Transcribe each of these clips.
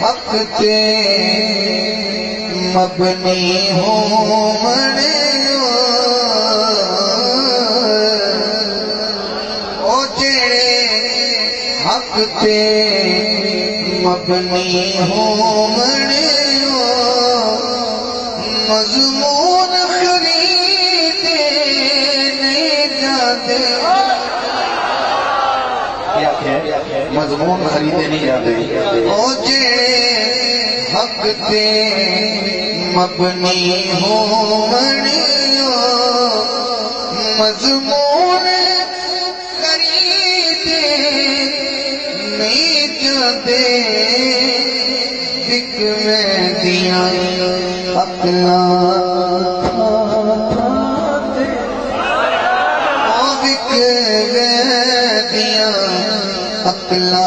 حق تے مبنی ہونے او جڑے حق تے مبنی ہونے مضمون خریدے نہیں جاتے مضمون خریدے نہیں جاتے او جڑے حق تے مبنی ہونے مضمون خریدے نہیں جاتے بک میں دیا اپنا بک میں دیا اپنا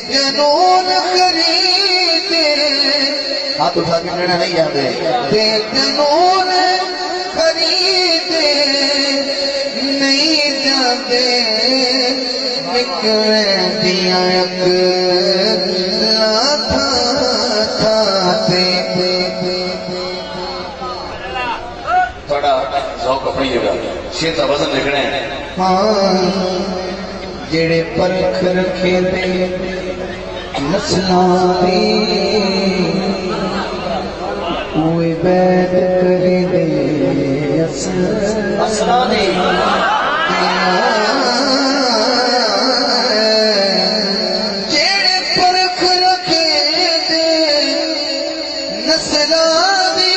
جنون خریدے ہاتھ اٹھا کے کہنا نہیں جاتے جنون خریدے نہیں جاتے ایک دیا تھوڑا ذوق اپنی جگہ شیر کا وزن لکھنا ہے جڑے پرکھ رکھے دے نسلاں دی اوے بیعت کرے دے اصلاں دی جڑے پرکھ رکھے دے نسلاں دی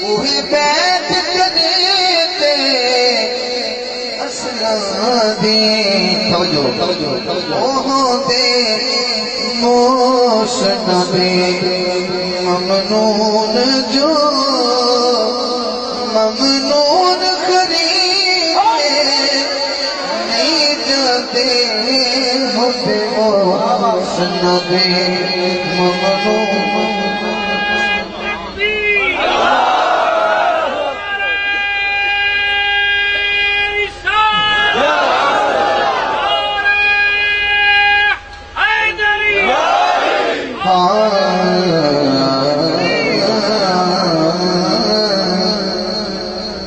اوے بیعت کرے دے اصلاں دی موسن دے ممنون جو ممنون خریدے نہیں جاتے ہوتے موسن دے ممنون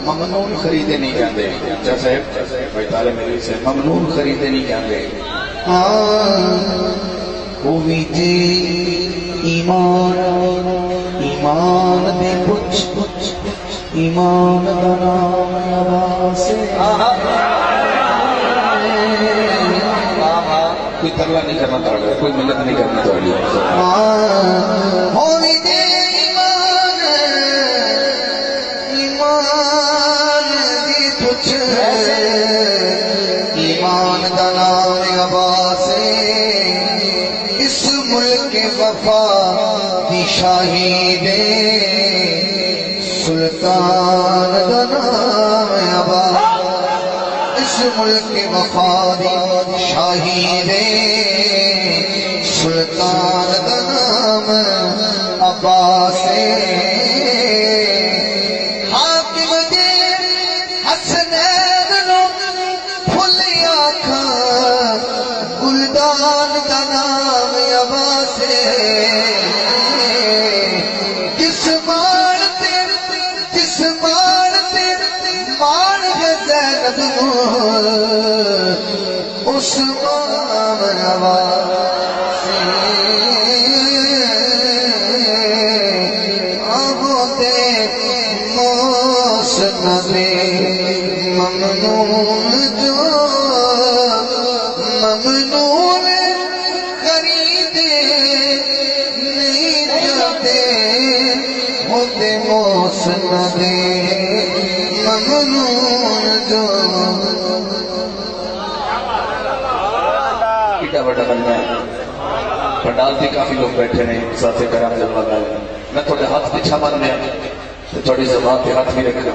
ممنون خریدے نہیں جاندے جیسے بھائی طالب علم سے ممنون خریدے نہیں جاندے ہوئی جی ایمان ایمان دے کچھ ایمان دا نام سے کوئی ترلا نہیں کرنا پڑا کوئی ملت نہیں کرنا پڑی ہوئی جی ایمان ایمان دی کچھ ایمان دا نام عباسے اس ملک وفا دی شاہدے سلطان دا نام عباس اس ملک وفا دی شاہدے سلطان دا نام عباسے حاکم دے حسنین نو پھلی آنکھاں گلدان دا نام عباسے جس مان مان ہے زینب اس مان عباسے موسن دے ممنون جو ممنون خریدے نہیں جاتے ہوتے موسن دے ممنون جو کتنا بڑا بندہ ہے پنڈال بھی کافی لوگ بیٹھے ہیں ساتھ کرام جلوہ گائے میں تھوڑے ہاتھ پیچھا بن گیا تھوڑی زبان پہ ہاتھ بھی رکھنا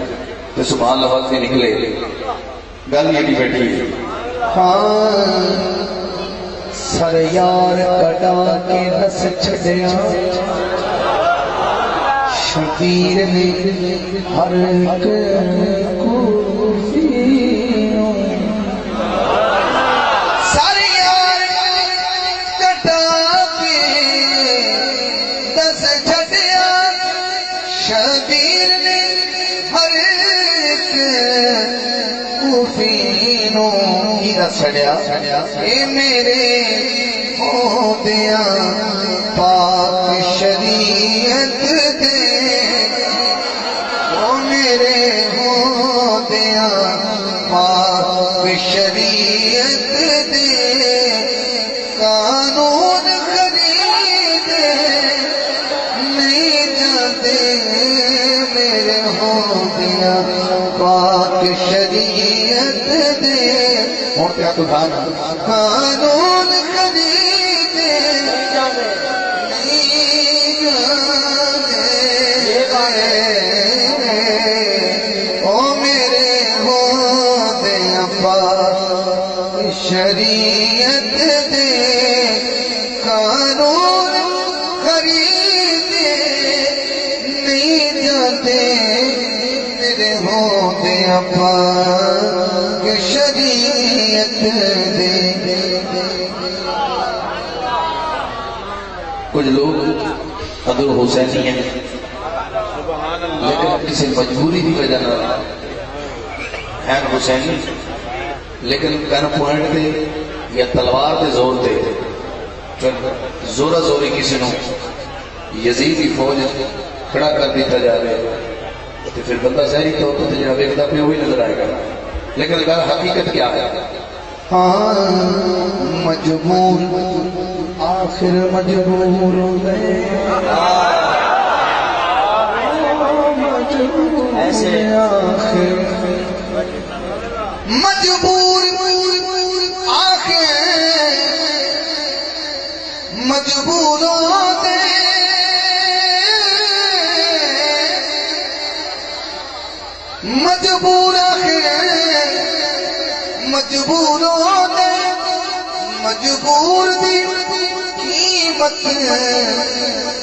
تو سبحان لفظ بھی نکلے گل یہ بھی بیٹھی ہے سارے یار کٹا کے نس چھڑیا شبیر نے ہر ایک کوفیوں سارے یار کٹا کے نس چھڑیا شبیر نے ہر ایک کوفیوں کی نس چھڑیا اے میرے ہوندیاں پاک شریعت دے او میرے ہوندیاں پاک شریعت دے قانون خریدے نہیں جاتے میرے ہوندیاں پاک شریعت دے اور کیا تو گانا قانون خریدے نہیں جاتے او میرے ہوندے پاک شریعت دے قانون خریدے نہیں جاتے میرے ہوندے پاک شریعت دے کچھ لوگ عبد الحسینی ہیں لیکن کسی مجبوری کی وجہ نہ ہیں حسینی لیکن گن پوائنٹ دے یا تلوار دے زور دے پھر زورہ زوری کسی نو یزید کی فوج کھڑا کر دیتا جا رہے تو پھر بندہ ظاہری طور پر جہاں ویکھدا پہ وہی نظر آئے گا لیکن حقیقت کیا ہے ہاں مجبور آخر مجبور گئے ایسے آخر مجبور آخر مجبور ہوتے مجبور آخر مجبور ہوتے مجبور دی قیمت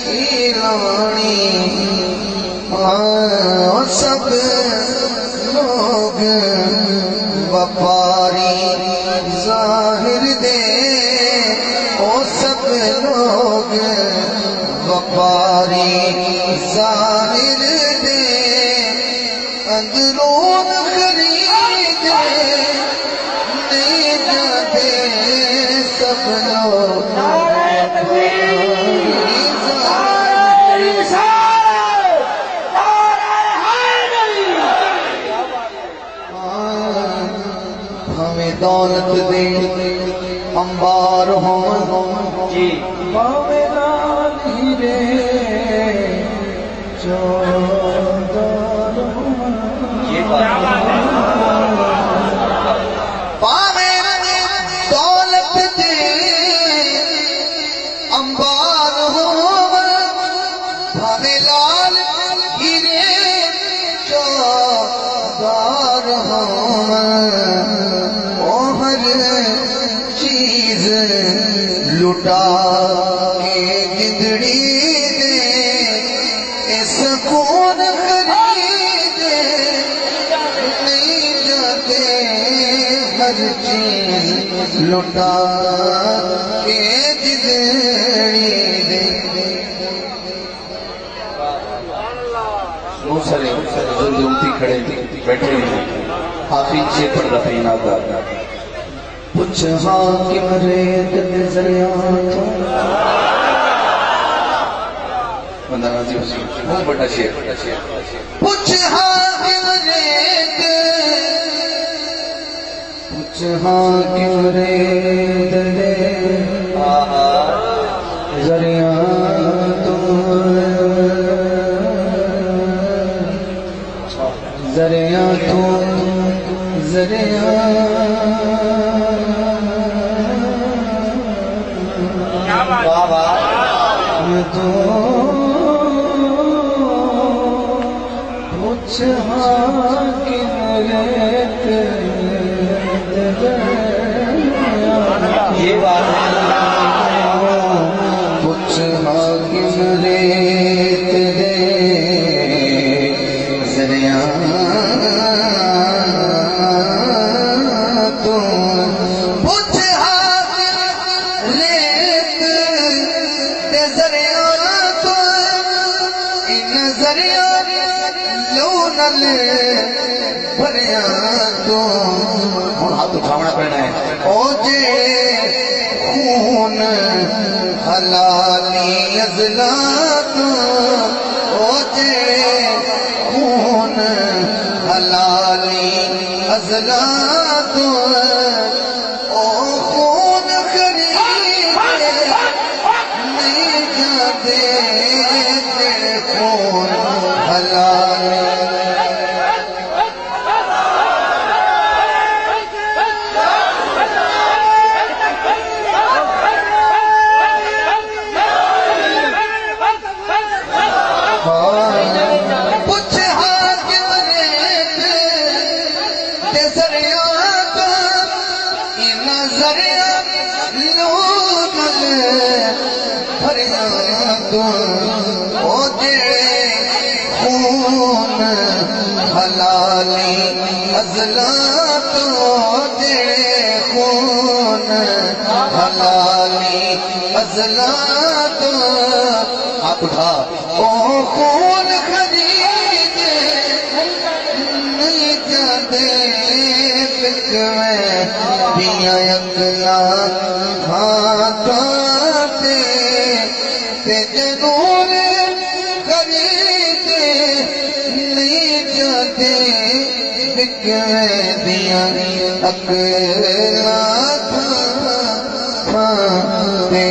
کی لانی سب لوگ وپاری ظاہر دے او سب لوگ وپاری ظاہر دے اندرون خریدے نہیں جاتے سب لوگ ہمیں دولت دے انبار ہوں باوے لال ہیرے چودار ہوں باوے دولت دے انبار ہوں باوے لال ہیرے چودار ہوں چیز لٹا کے گدڑی دے سکون خریدے نہیں جاتے ہر چیز لٹا کے گدڑی دے بہت سارے امتی کھڑے بیٹھے ہیں حافظ سے پڑھ رہا پینا گا پوچھ حاکم ریت نظریات بندہ نازی حسین بہت بڑا شیر پوچھ حاکم ریت پوچھ حاکم ریت نظریات ذریعات پوچھ حاکم ریت یہ بات نظریہ لو نل بھریا تو ہوں ہاتھ اٹھاونا پینا ہے او جے خون حلالی ازلات او جے خون حلالی ازلات او خون خرید نہیں جاتے تے خون حلالی حلالی ازلات جڑے خون حلالی ازلات ہاتھ اٹھا او خون خرید نہیں جاتے بکویں دیا اکلا ہاتھاں تے جنور خرید نہیں جاتے بکویں دیا اکلا ہاتھاں تے